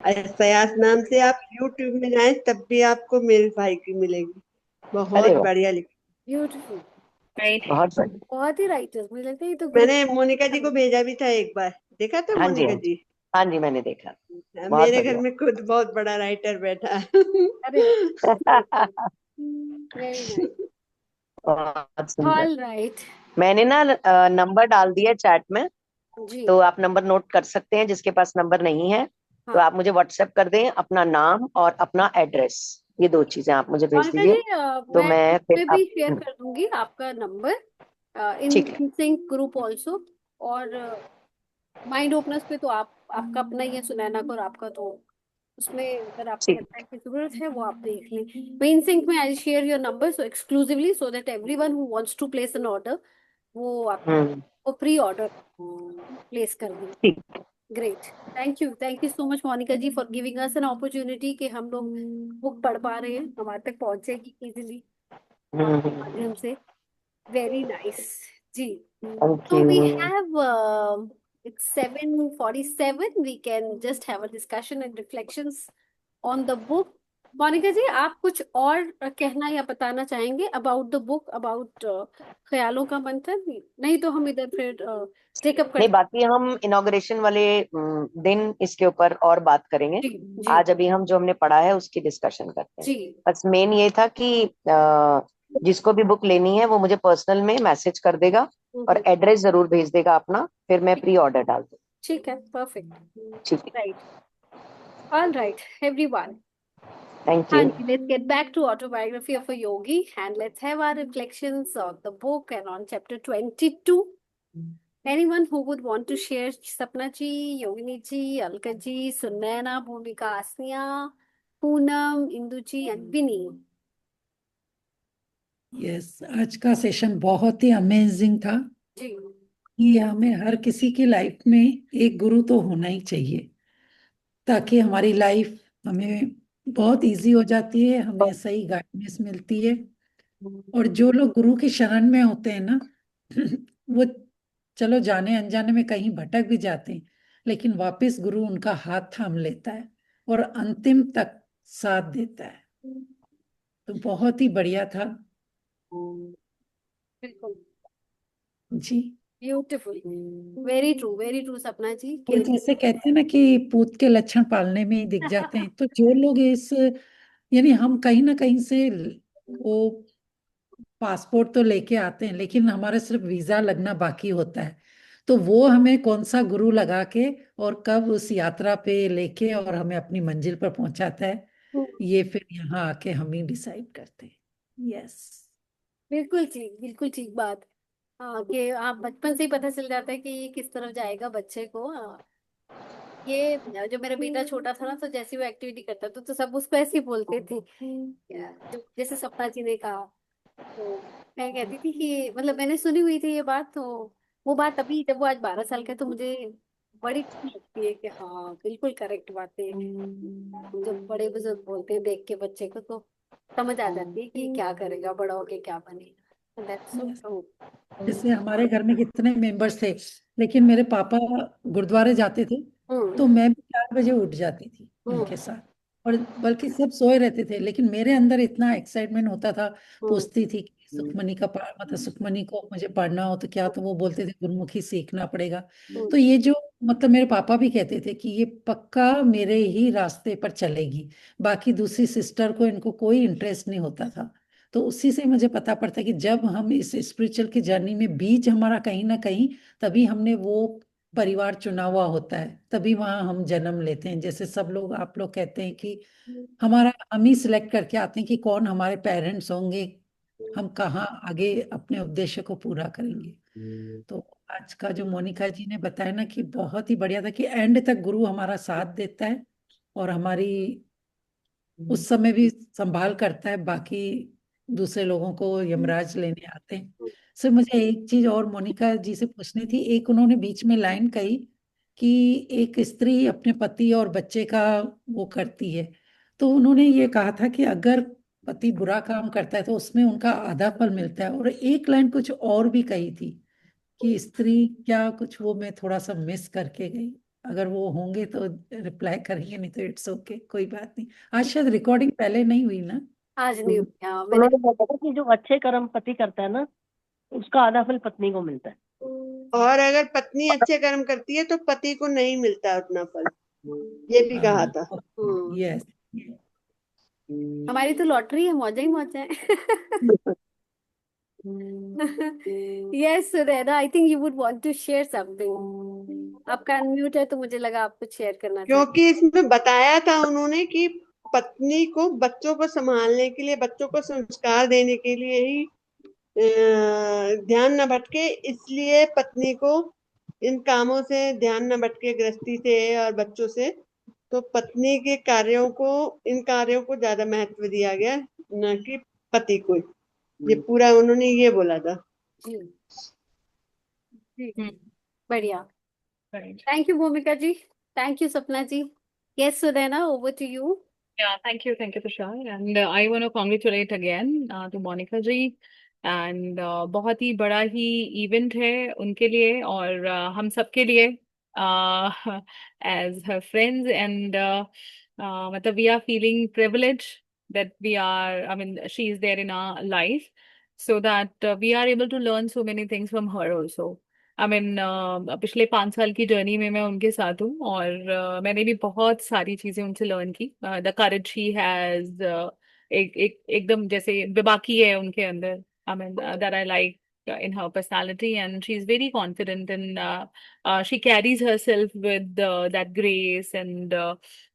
सयास नाम से आप यूट्यूब में जाएं तब भी आपको मेरे भाई की मिलेगी। अरे बहुत वाह, बढ़िया लिखी। ब्यूटीफुल। राइट। बहुत बढ़िया। बहुत ही राइटर्स, मुझे लगता है ये तो ग्रुप। मैंने मोनिका जी को भेजा भी था एक बार। देखा था हाँ जी, मोनिका हाँ जी। जी। हाँ जी, मैंने देखा। बहुत मेरे घर बढ़िया। में खुद बहुत बड़ा राइटर बैठा है। अरे वाह, सो गुड, वेरी नाइस। बहुत सुंदर। All right. मैंने ना नंबर डाल दिया चैट में, जी। तो आप नंबर नोट कर सकते हैं। जिसके पास नंबर नहीं है तो हाँ, आप मुझे व्हाट्सएप कर दें अपना नाम और अपना एड्रेस। ये दो चीजें आप मुझे भेज मोनिका जी, दीजिए, तो मैं मैं फिर इसमें भी आप। शेयर कर दूंगी आपका नंबर, ठीक है। In sync group also. और माइंड ओपनर्स पे तो आप, आपका अपना ही है सुनैना को, और आपका तो उसमें अगर आपको ठीक लगता है कि जरूरत है वो आप देख लें। मेन सिंक में I share your number so exclusively, so that everyone who wants to place an order, वो आपका हम्म। वो प्री ऑर्डर प्लेस कर दें। ठीक। Great. Thank you so much Monica ji for giving us an opportunity कि हम लोग बुक पढ़ पा रहे हैं, हमारे तक पहुंचेगी इजीली आपके हम्म। माध्यम से। Very nice. जी। Thank So we you. have it's 7:47. We can just have a discussion and reflections on the book. Monika ji, आप कुछ और कहना या बताना चाहेंगे अबाउट द बुक, अबाउट ख्यालों का मंथन? नहीं तो हम इधर फिर टेकअप नहीं, करते। बाकी हम इनॉग्रेशन वाले दिन इसके ऊपर और बात करेंगे। जी। जी। आज अभी हम जो हमने पढ़ा है उसकी डिस्कशन करते हैं। जी। बस मेन ये था कि जिसको भी बुक लेनी है वो मुझे पर्सनल में मैसेज कर देगा और हम्म। एड्रेस जरूर भेज देगा अपना, फिर मैं प्री ऑर्डर डाल दूँ। ठीक है, परफेक्ट। ठीक है। Right. All right everyone. Thank you. And let's get back to autobiography of a yogi, and let's have our reflections on the book and on chapter 22. Anyone who would want to share? Sapna ji, Yogini ji, Alka ji, Sunaina, Bhumika Asniya, Poonam, Indu ji, and Vinny. Yes, आज का session बहुत ही amazing था। जी। ये हमें हर किसी की life में एक गुरु तो होना ही चाहिए, ताकि हमारी लाइफ हमें बहुत इजी हो जाती है, हमें सही गाइडेंस मिलती है। और जो लोग गुरु की शरण में होते हैं ना, वो चलो जाने अनजाने में कहीं भटक भी जाते हैं, लेकिन वापस गुरु उनका हाथ थाम लेता है और अंतिम तक साथ देता है। तो बहुत ही बढ़िया था बिल्कुल। जी। ब्यूटिफुल। वेरी ट्रू सपना जी और के। जैसे कहते हैं ना कि पूत के लक्षण पालने में ही दिख जाते हैं, तो जो लोग इस, यानी हम कहीं ना कहीं से वो पासपोर्ट तो लेके आते हैं, लेकिन हमारा सिर्फ वीजा लगना बाकी होता है। तो वो हमें कौन सा गुरु लगा के और कब उस यात्रा पे लेके और हमें अपनी मंजिल पर पहुंचाता है, ये फिर यहाँ आके हम ही डिसाइड करते हैं। यस। बिल्कुल ठीक बात। हाँ, कि आप बचपन से ही पता चल जाता है कि ये किस तरफ जाएगा बच्चे को। हाँ, ये जो मेरा बेटा छोटा था ना, तो जैसी वो एक्टिविटी करता था तो सब उसको ऐसे ही बोलते थे, जैसे सपना जी ने कहा। तो मैं कहती थी कि मतलब मैंने सुनी हुई थी ये बात, तो वो बात अभी जब वो आज 12 साल का है तो मुझे बड़ी अच्छी लगती है कि हाँ बिल्कुल करेक्ट बात है। जब बड़े बुजुर्ग बोलते हैं देख के बच्चे को, तो समझ आ जाती है कि क्या करेगा, बड़ा होके क्या बनेगा। That's so yes. ट्रू। जैसे हमारे घर में कितने मेंबर्स थे, लेकिन मेरे पापा गुरुद्वारे जाते थे, हम्म। तो मैं भी 4 बजे उठ जाती थी हम्म। उनके साथ। और बल्कि सब सोए रहते थे, लेकिन मेरे अंदर इतना एक्साइटमेंट होता था। हम्म। पूछती थी कि सुखमनी का मतलब सुखमनी को मुझे पढ़ना हो तो क्या, तो वो बोलते थे गुरुमुखी सीखना पड़ेगा। तो ये जो मतलब मेरे पापा भी कहते थे कि ये पक्का मेरे ही रास्ते पर चलेगी, बाकी दूसरी सिस्टर को इनको कोई इंटरेस्ट नहीं होता था। तो उसी से मुझे पता पड़ता है कि जब हम इस स्पिरिचुअल की जर्नी में बीच हमारा कहीं ना कहीं, तभी हमने वो परिवार चुना हुआ होता है, तभी वहां हम जन्म लेते हैं। जैसे सब लोग, आप लोग कहते हैं कि हमारा हम ही सिलेक्ट करके आते हैं कि कौन हमारे पेरेंट्स होंगे, हम कहाँ आगे अपने उद्देश्य को पूरा करेंगे। तो आज का जो मोनिका जी ने बताया ना कि बहुत ही बढ़िया था, कि एंड तक गुरु हमारा साथ देता है और हमारी उस समय भी संभाल करता है। बाकी दूसरे लोगों को यमराज लेने आते हैं। सर मुझे एक चीज और मोनिका जी से पूछनी थी। एक उन्होंने बीच में लाइन कही कि एक स्त्री अपने पति और बच्चे का वो करती है, तो उन्होंने ये कहा था कि अगर पति बुरा काम करता है तो उसमें उनका आधा फल मिलता है। और एक लाइन कुछ और भी कही थी कि स्त्री क्या कुछ, वो मैं थोड़ा सा मिस करके गई। अगर वो होंगे तो रिप्लाई करेंगे, नहीं तो इट्स ओके, कोई बात नहीं। आज शायद रिकॉर्डिंग पहले नहीं हुई ना। आज नहीं हुई। हाँ, मैंने उन्होंने बताया था कि जो अच्छे कर्म पति करता है ना, उसका आधा फल पत्नी को मिलता है। और अगर पत्नी अच्छे कर्म करती है तो पति को नहीं मिलता उतना फल, ये भी कहा था। यस। हमारी तो लॉटरी है, मौजा ही मौजा है। Yes Sunaina, I think you would want to share something. आपका अनम्यूट है तो मुझे लगा आप कुछ शेयर करना चाहते क्योंकि इसमें बताया था उन्होंने कि पत्नी को बच्चों को संभालने के लिए, बच्चों को संस्कार देने के लिए ही ध्यान न भटके, इसलिए पत्नी को इन कामों से ध्यान न भटके, गृहस्थी से और बच्चों से, तो पत्नी के कार्यों को, इन कार्यों को ज्यादा महत्व दिया गया, न कि पति को। ये पूरा उन्होंने ये बोला था। जी जी, बढ़िया। थैंक यू भूमिका जी, thank you Sapna ji. Yes Sunaina, over to you. Yeah, thank you, Tushar. And I want to congratulate again to Monica ji. And बहुत ही बड़ा ही इवेंट है उनके लिए और हम सबके लिए as her friends. And मतलब we are feeling privileged that we are, I mean, she is there in our life so that we are able to learn so many things from her also. I mean पिछले 5 साल की journey में मैं उनके साथ हूँ और मैंने भी बहुत सारी चीजें उनसे लर्न की। द करेज शी हैज, एकदम जैसे बेबाकी है उनके अंदर। I mean that I like in her personality, and she's very confident, and she carries herself with that grace and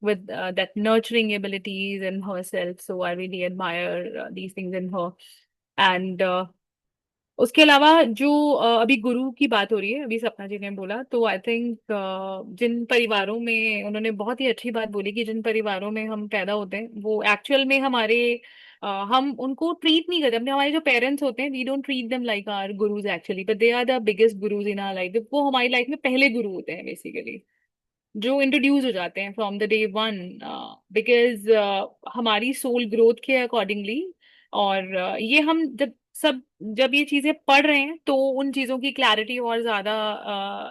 with that nurturing abilities in herself. So I really admire these things in her. And उसके अलावा जो अभी गुरु की बात हो रही है, अभी सपना जी ने बोला, तो आई थिंक जिन परिवारों में, उन्होंने बहुत ही अच्छी बात बोली कि जिन परिवारों में हम पैदा होते हैं वो एक्चुअल में हमारे हम उनको ट्रीट नहीं करते, अपने हमारे जो पेरेंट्स होते हैं we don't treat them like our gurus actually, but they are the biggest gurus in our life. वो हमारी लाइफ में पहले गुरु होते हैं बेसिकली, जो इंट्रोड्यूस हो जाते हैं from the day one, because हमारी सोल ग्रोथ के अकॉर्डिंगली। और ये हम जब ये चीजें पढ़ रहे हैं तो उन चीजों की क्लैरिटी और ज्यादा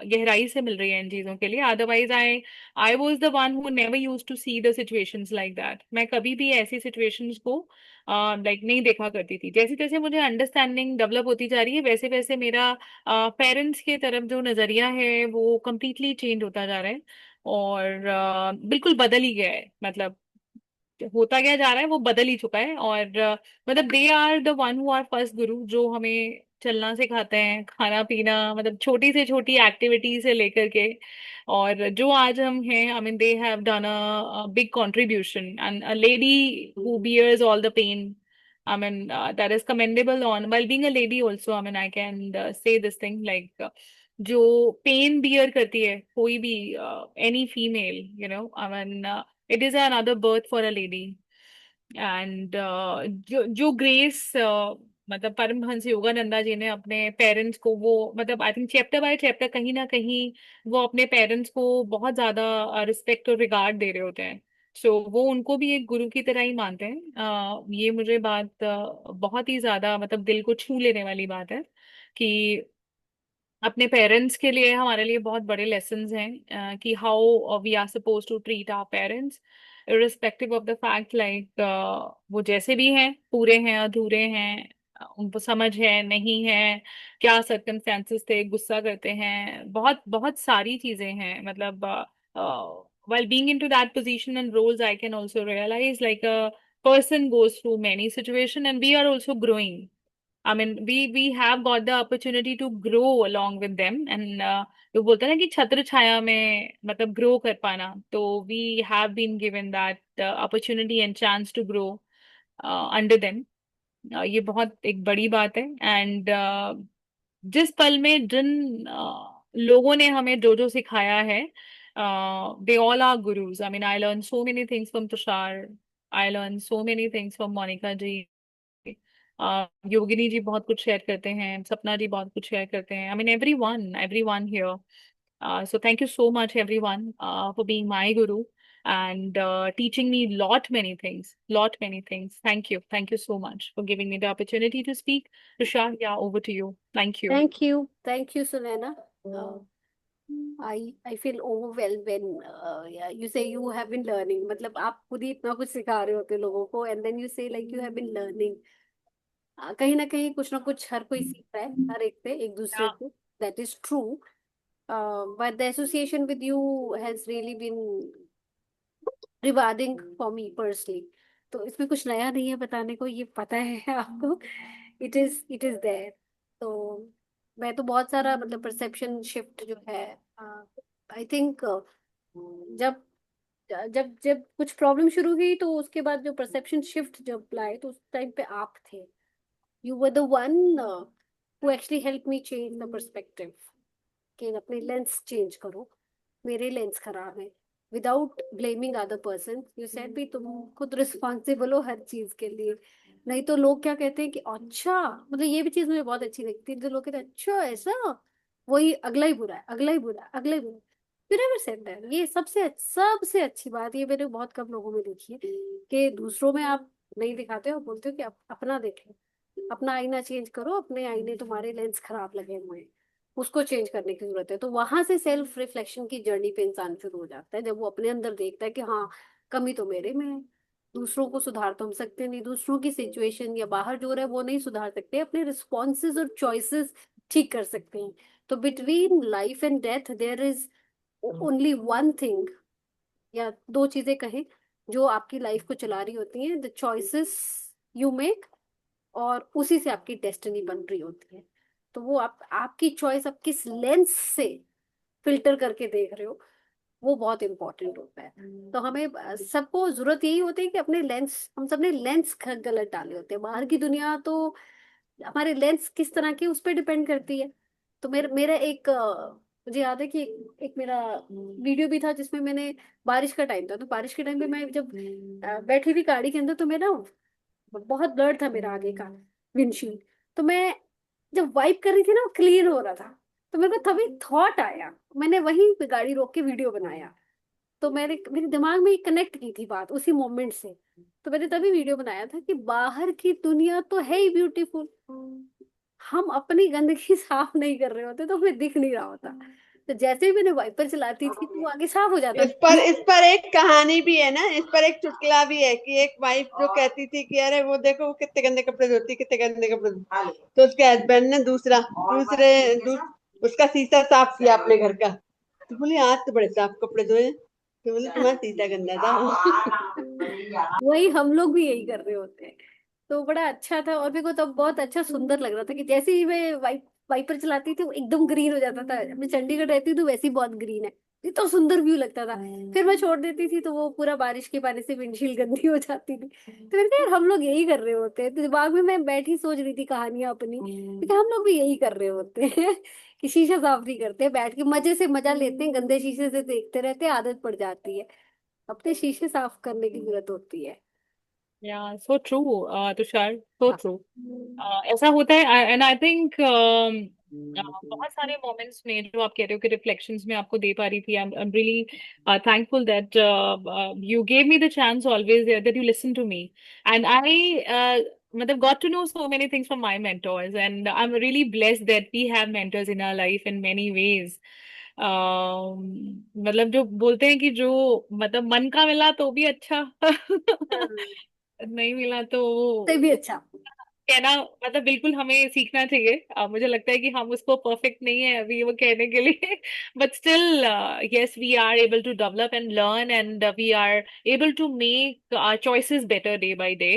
गहराई से मिल रही है इन चीजों के लिए। Otherwise I was the one who never use to see the situations like that. मैं कभी भी ऐसी सिचुएशंस को लाइक नहीं देखा करती थी। जैसे जैसे मुझे अंडरस्टैंडिंग डेवलप होती जा रही है वैसे वैसे मेरा पेरेंट्स के तरफ जो नजरिया है वो कम्प्लीटली चेंज होता जा रहा है और बिल्कुल बदल ही गया है। मतलब होता क्या जा रहा है वो बदल ही चुका है। और मतलब they are the one who are first guru, जो हमें चलना सिखाते हैं, खाना पीना, मतलब छोटी से छोटी एक्टिविटी से लेकर के। और जो आज हम हैं, I mean they have done a big contribution, and a lady who bears all the pain, I mean, that is commendable on while being a lady also. I mean, I can say this thing like जो pen beer करती है कोई भी any female, you know, I mean it is another birth for a lady. And जो grace मतलब परमहंस योगानंदा जी ने अपने parents को, वो मतलब I think chapter by chapter कहीं ना कहीं वो अपने पेरेंट्स को बहुत ज्यादा रिस्पेक्ट और रिगार्ड दे रहे होते हैं। सो वो उनको भी एक गुरु की तरह ही मानते हैं। ये मुझे बात बहुत ही ज्यादा मतलब दिल को छू लेने वाली बात है कि अपने पेरेंट्स के लिए हमारे लिए बहुत बड़े लेसन्स हैं कि how we are suppose to treat our parents irrespective of the fact like वो जैसे भी हैं, पूरे हैं, अधूरे हैं, उनको समझ है नहीं है, क्या सर्कमस्टेंसेस थे, गुस्सा करते हैं, बहुत बहुत सारी चीजें हैं। मतलब while being into that position and roles I can also realize like a person goes through many situations and we are also growing. I mean, we have got the opportunity to grow along with them, and जो बोलते हैं ना कि छत्र छाया में मतलब grow कर पाना, तो we have been given that opportunity and chance to grow under them. ये बहुत एक बड़ी बात है। एंड जिस पल में जिन लोगों ने हमें जो जो सिखाया है, they all are gurus. I mean I learn so many things from Tushar, I learn so many things from Monika ji, Yogini ji बहुत कुछ शेयर करते हैं, सपना जी बहुत कुछ शेयर करते हैं। I mean everyone here. So thank you so much everyone for being my guru and teaching me lot many things. Thank you so much for giving me the opportunity to speak. Tushar, yeah, over to you. Thank you. Thank you Sunaina. I feel overwhelmed when yeah, you say you have been learning. मतलब आप खुद ही इतना कुछ सिखा रहे होते लोगों को, and then you say like you have been learning. कहीं ना कुछ हर कोई सीख रहा है हर एक से, एक दूसरे Yeah. से. That is true. But the association with you has really been rewarding for me personally. तो इसमें कुछ नया नहीं है बताने को, ये पता है आपको. It is there. तो मैं तो बहुत सारा मतलब परसेप्शन शिफ्ट जो है, आई थिंक जब जब जब कुछ प्रॉब्लम शुरू हुई तो उसके बाद जो परसेप्शन शिफ्ट जब लाए तो उस टाइम पे आप थे. You were the one who actually help me change the perspective, कि अपनी लेंस चेंज करो, मेरे लेंस खराब है. Without blaming other person you said भी तुम खुद रिस्पॉन्सिबल हो हर चीज के लिए. नहीं तो लोग क्या कहते हैं कि अच्छा, मतलब ये भी चीज मुझे बहुत अच्छी लगती है, जो लोग कहते हैं अच्छा ऐसा, वही अगला ही बुरा है, अगला ही बुरा है, अगला ही बुरा है. You never said that. ये सबसे अच्छी बात ये मैंने बहुत कम लोगों में देखी है, कि दूसरों में आप नहीं दिखाते हो, बोलते हो कि अपना देख लो, अपना आईना चेंज करो, अपने आईने तुम्हारे लेंस खराब लगे हुए हैं, उसको चेंज करने की जरूरत है. तो वहां से सेल्फ रिफ्लेक्शन की जर्नी पे इंसान शुरू हो जाता है, जब वो अपने अंदर देखता है कि हाँ, कमी तो मेरे में है. दूसरों को सुधार तो हम सकते नहीं, दूसरों की सिचुएशन या बाहर जो हो रहा है वो नहीं सुधार सकते, अपने रिस्पॉन्सेज और चॉइसेस ठीक कर सकते हैं. तो between life and death there is only one thing, या दो चीजें कहें, जो आपकी लाइफ को चला रही होती हैं, द चॉइसेस यू मेक, और उसी से आपकी डेस्टिनी बन रही होती है. तो वो आपकी चॉइस आप किस लेंस से फिल्टर करके देख रहे हो, वो बहुत इंपॉर्टेंट होता है. तो हमें सबको जरूरत यही होती है कि अपने लेंस, हम सबने लेंस गलत डाले होते हैं. बाहर की दुनिया तो हमारे लेंस किस तरह की उस पर डिपेंड करती है. तो मेरा एक मुझे याद है कि एक मेरा वीडियो भी था जिसमें मैंने, बारिश का टाइम था, तो बारिश के टाइम पे मैं जब बैठी थी गाड़ी के अंदर, तो मैं ना, बहुत ब्लर था मेरा आगे का विंडशील्ड. तो मैं जब वाइप कर रही थी ना, वो क्लीन हो रहा था. तो मेरे को तभी थॉट आया, मैंने वहीं पे गाड़ी रोक के वीडियो बनाया. तो मेरे दिमाग में कनेक्ट की थी बात उसी मोमेंट से. तो मैंने तभी वीडियो बनाया था कि बाहर की दुनिया तो है ही ब्यूटीफुल, हम अपनी गंदगी साफ नहीं कर रहे होते तो हमें दिख नहीं रहा होता. तो जैसे ही मैंने वाइपर चलाती थी तो वो आगे साफ हो जाता था. इस पर एक कहानी भी है ना, इस पर एक चुटकुला भी है कि एक वाइफ जो कहती थी कि अरे वो देखो वो कितने गंदे कपड़े धोती, कितने गंदे कपड़े धोती. तो उसके हस्बैंड ने उसका शीशा साफ किया अपने घर का. तो बोली आज तो बड़े साफ कपड़े धोए. तो बोले तुम्हारा शीशा गंदा था. वही हम लोग भी यही कर रहे होते हैं. तो बड़ा अच्छा था, और मेरे को तब बहुत अच्छा सुंदर लग रहा था कि जैसे ही मैं वाइपर चलाती थी वो एकदम ग्रीन हो जाता था. मैं चंडीगढ़ रहती हूँ तो वैसे ही बहुत ग्रीन है, इतना सुंदर व्यू लगता था. फिर मैं छोड़ देती थी तो वो पूरा बारिश के पानी से विंडशील्ड गंदी हो जाती थी. तो मैंने कहा यार हम लोग यही कर रहे होते हैं. तो दिमाग में मैं बैठी सोच रही थी कहानियां अपनी, क्योंकि हम लोग भी यही कर रहे होते हैं कि शीशा साफ नहीं करते, बैठ के मजे से मजा लेते हैं, गंदे शीशे से देखते रहते हैं, आदत पड़ जाती है. अपने शीशे साफ करने की जरूरत होती है. Yeah, so true, Tushar, so हाँ. true. ऐसा होता है, एंड आई थिंक बहुत सारे मोमेंट्स में जो आप कह रहे हो कि रिफ्लेक्शंस में आपको दे पा रही थी. I am really thankful that you gave me the chance always, that you listen to me, and I मतलब got to know so many things from my mentors, and I'm really blessed that we have mentors in our life in many ways. मतलब जो बोलते हैं कि जो मतलब मन का मिला तो भी अच्छा, नहीं मिला तो से भी अच्छा. कहना, मतलब बिल्कुल हमें सीखना चाहिए. मुझे लगता है कि हम उसको परफेक्ट नहीं है अभी वो कहने के लिए, but still yes, we are able to develop and learn, and we are able to make our choices better day by day.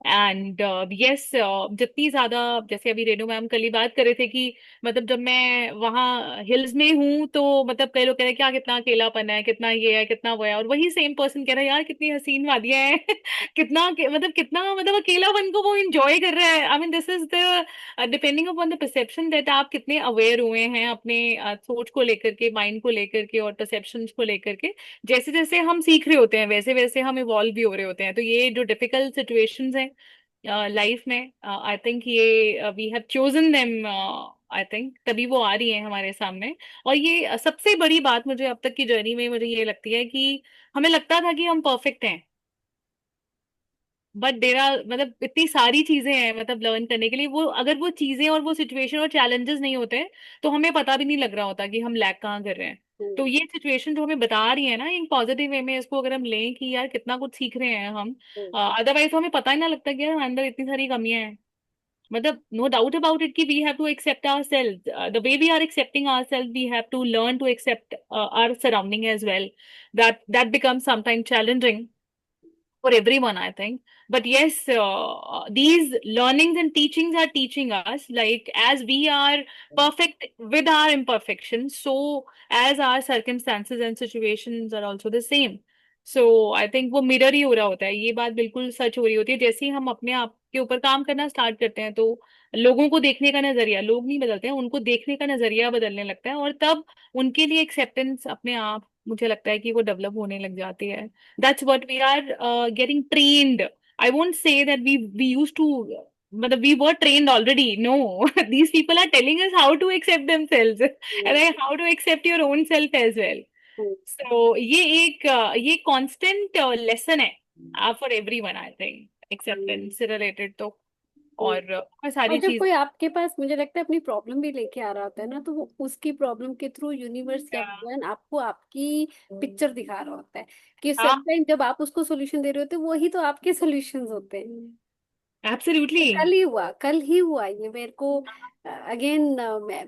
And yes, जितनी ज्यादा, जैसे अभी रेणु मैम कल ही बात कर रहे थे कि मतलब जब मैं वहाँ हिल्स में हूँ तो मतलब कई लोग कह रहे हैं क्या कितना अकेलापन है, कितना ये है, कितना वो है, और वही सेम पर्सन कह रहा है यार कितनी हसीन वादियां हैं, कितना मतलब अकेलापन को वो एंजॉय कर रहा है. I mean this is the depending upon the perception that आप कितने अवेयर हुए हैं अपने सोच को लेकर के, माइंड को लेकर के और परसेप्शन को लेकर के. जैसे जैसे हम सीख रहे होते हैं वैसे वैसे हम इवॉल्व भी हो रहे होते हैं. तो ये जो डिफिकल्ट सिचुएशंस हैं लाइफ में, आई थिंक ये we have chosen them, I think तभी वो आ रही है हमारे सामने. और ये सबसे बड़ी बात मुझे अब तक की जर्नी में मुझे ये लगती है कि हमें लगता था कि हम परफेक्ट हैं, बट देर आर, मतलब इतनी सारी चीजें हैं मतलब लर्न करने के लिए, वो अगर वो चीजें और वो सिचुएशन और चैलेंजेस नहीं होते तो हमें पता भी नहीं लग रहा होता कि हम लैग कहाँ कर रहे हैं। तो ये सिचुएशन जो हमें बता रही है ना इन पॉजिटिव वे में, इसको अगर हम लें कि यार कितना कुछ सीख रहे हैं हम, अदरवाइज तो हमें पता ही ना लगता कि यार हमारे अंदर इतनी सारी कमियां हैं। मतलब नो डाउट अबाउट इट कि we have to accept our self, the way we are accepting our self we have to learn to accept our surrounding as well. That becomes sometime challenging for everyone, I think. But yes, these learnings and teachings are teaching us, like, as we are perfect with our imperfections, so as our circumstances and situations are also the same. So I think वो mirror ही हो रहा होता है, ये बात बिल्कुल सच हो रही होती है। जैसे ही हम अपने आप के ऊपर काम करना स्टार्ट करते हैं तो लोगों को देखने का नजरिया, लोग नहीं बदलते हैं, उनको देखने का नजरिया बदलने लगता है, और तब उनके लिए एक्सेप्टेंस अपने आप, मुझे लगता है कि वो डेवलप होने लग जाती है। That's what we are getting trained. I won't say that we used to, but we were trained already. No, these people are telling us how to accept themselves and then how to accept your own self as well. So ये constant lesson है for everyone, I think, acceptance से related तो, और बहुत और सारी जब चीज। कोई आपके पास मुझे लगता है अपनी प्रॉब्लम भी लेके आ रहा होता है ना, तो वो उसकी प्रॉब्लम के थ्रू यूनिवर्स या भगवान आपको आपकी पिक्चर दिखा रहा होता है कि हाँ, समटाइम जब आप उसको सोल्यूशन दे रहे होते हो वही तो आपके सॉल्यूशंस होते हैं। एब्सोल्युटली। कल ही हुआ ये मेरे को। अगेन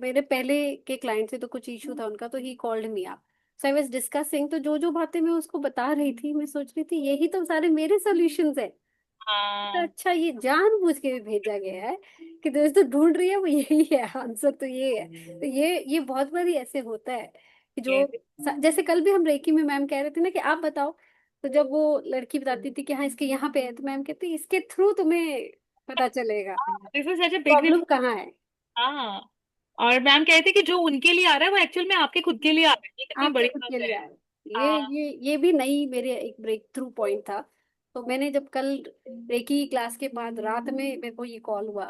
मेरे पहले के क्लाइंट से तो कुछ इशू था उनका, तो he called me up, so I was discussing, तो जो जो बातें मैं उसको बता रही थी मैं सोच रही थी यही तो सारे मेरे सॉल्यूशंस है। तो हाँ, अच्छा ये जानबूझ के भी भेजा गया है कि दोस्तों ढूंढ रही है वो यही है, आंसर तो ये है। तो ये बहुत बारी ऐसे होता है कि जो yes. जैसे कल भी हम रेकी में मैम कह रहे थे ना कि आप बताओ, तो जब वो लड़की बताती थी कि हाँ इसके यहाँ पे है, तो मैम कहती इसके थ्रू तुम्हें पता चलेगा This is such a big problem difference. कहाँ है। हाँ, और मैम कहते कि जो उनके लिए आ रहा है वो एक्चुअल में आपके खुद के लिए आ रहा है, ये कितनी आपके बड़ी खुद के बात लिए है। आए। हाँ, ये भी नई मेरे एक ब्रेक थ्रू पॉइंट था। तो मैंने जब कल रेकी क्लास के बाद रात में मेरे को ये कॉल हुआ,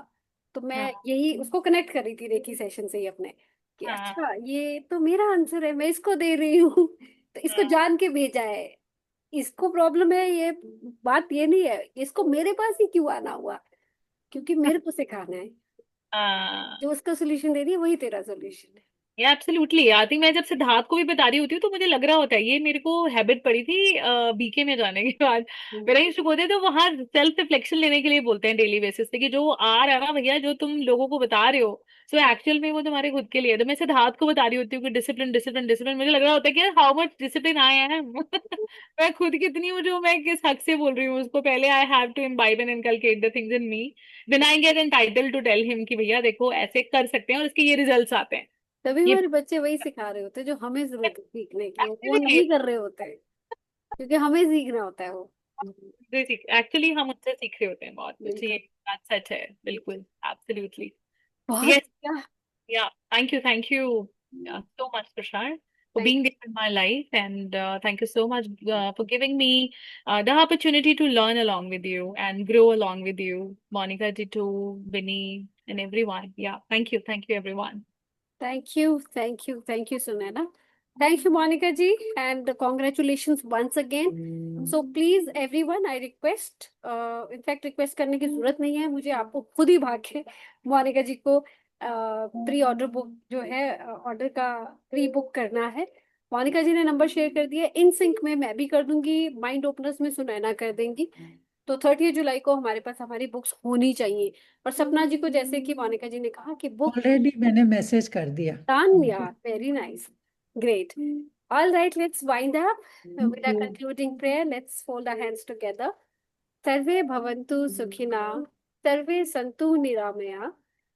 तो मैं हाँ, यही उसको कनेक्ट कर रही थी रेकी सेशन से ही अपने, कि हाँ, अच्छा ये तो मेरा आंसर है, मैं इसको दे रही हूँ तो इसको हाँ, जान के भेजा है, इसको प्रॉब्लम है, ये बात ये नहीं है, इसको मेरे पास ही क्यों आना हुआ, क्योंकि मेरे को सिखाना है, हाँ। जो उसका सोल्यूशन दे रही है वही तेरा सोल्यूशन है। ये एब्सोल्युटली आती, मैं जब सिद्धार्थ को भी बता रही होती हूँ तो मुझे लग रहा होता है, ये मेरे को हैबिट पड़ी थी बीके में जाने के बाद। मेरा इंस्टीट्यूट होते तो वहां सेल्फ रिफ्लेक्शन लेने के लिए बोलते हैं डेली बेसिस पे कि जो आ रहा है ना भैया, जो तुम लोगों को बता रहे हो, सो एक्चुअल में वो तुम्हारे खुद के लिए। तो मैं सिद्धार्थ को बता रही होती हूँ कि डिसिप्लिन डिसिप्लिन डिसिप्लिन, मुझे लग रहा होता है कि how much discipline I am मैं खुद कितनी हूँ, जो मैं किस हक से बोल रही हूँ उसको, पहले I have to imbibe and inculcate the things in me, then I get entitled to tell him कि भैया देखो ऐसे कर सकते हैं और इसके ये रिजल्ट्स आते हैं। तभी ये हमारे बच्चे वही सिखा रहे होते हैं जो हमें जरूरत है सीखने की, वो एक्चुअली नहीं कर रहे होते हैं क्योंकि हमें सीखना होता है वो। एक्चुअली हम उनसे सीख रहे होते हैं बहुत कुछ, ये बिल्कुल। बात सच है बिल्कुल। एब्सोल्युटली। बहुत यस। क्या। या, thank you so much, Tushar, for Thank being there in my life, and thank you so much for giving me the opportunity to learn along with you and grow along with you, Monica ji too, Vinny, and everyone. Yeah, thank you everyone. thank you Sunana, thank you Monica ji, and congratulations once again. So please everyone, I request, in fact request करने की जरूरत नहीं है मुझे, आपको खुद ही भाग के मोनिका जी को प्री ऑर्डर बुक जो है ऑर्डर का प्री बुक करना है। मोनिका जी ने नंबर शेयर कर दिया, इन सिंक में मैं भी कर दूंगी, माइंड ओपनर्स में सुनैना कर देंगी। तो 30 जुलाई को हमारे पास हमारी बुक्स होनी चाहिए। और सपना जी को जैसे कि मोनिका जी ने कहा कि बुक ऑलरेडी मैंने मैसेज कर दिया डन उनको। यार, very nice, great. All right, let's wind up with our concluding prayer. Let's fold our hands together. सर्वे भवन्तु सुखिनः, सर्वे सन्तु निरामया,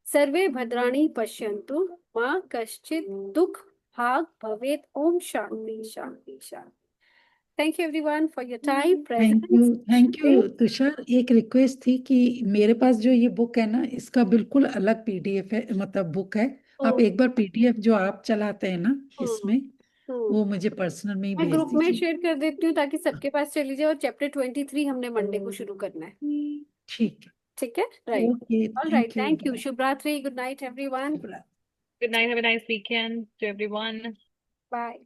सर्वे भद्राणि पश्यन्तु, माँ कश्चित् दुख भाग भवेत्। ओम शांति शांति शांति। Thank you everyone for your time, presence. Thank you Tushar. एक रिक्वेस्ट थी कि मेरे पास जो ये बुक है ना, इसका बिल्कुल अलग पीडीएफ है, मतलब बुक है। आप एक बार पीडीएफ जो आप चलाते हैं ना इसमें, वो मुझे पर्सनल में ही मैं भेज ग्रुप में दीजिए। शेयर कर देती हूँ ताकि सबके पास चली जाए। और चैप्टर 23 हमने मंडे को शुरू करना है। ठीक है। ठीक है, right. Okay, all right, thank you. Thank you. शुभ रात्रि, good night everyone. Good night, have a nice weekend to everyone. Bye.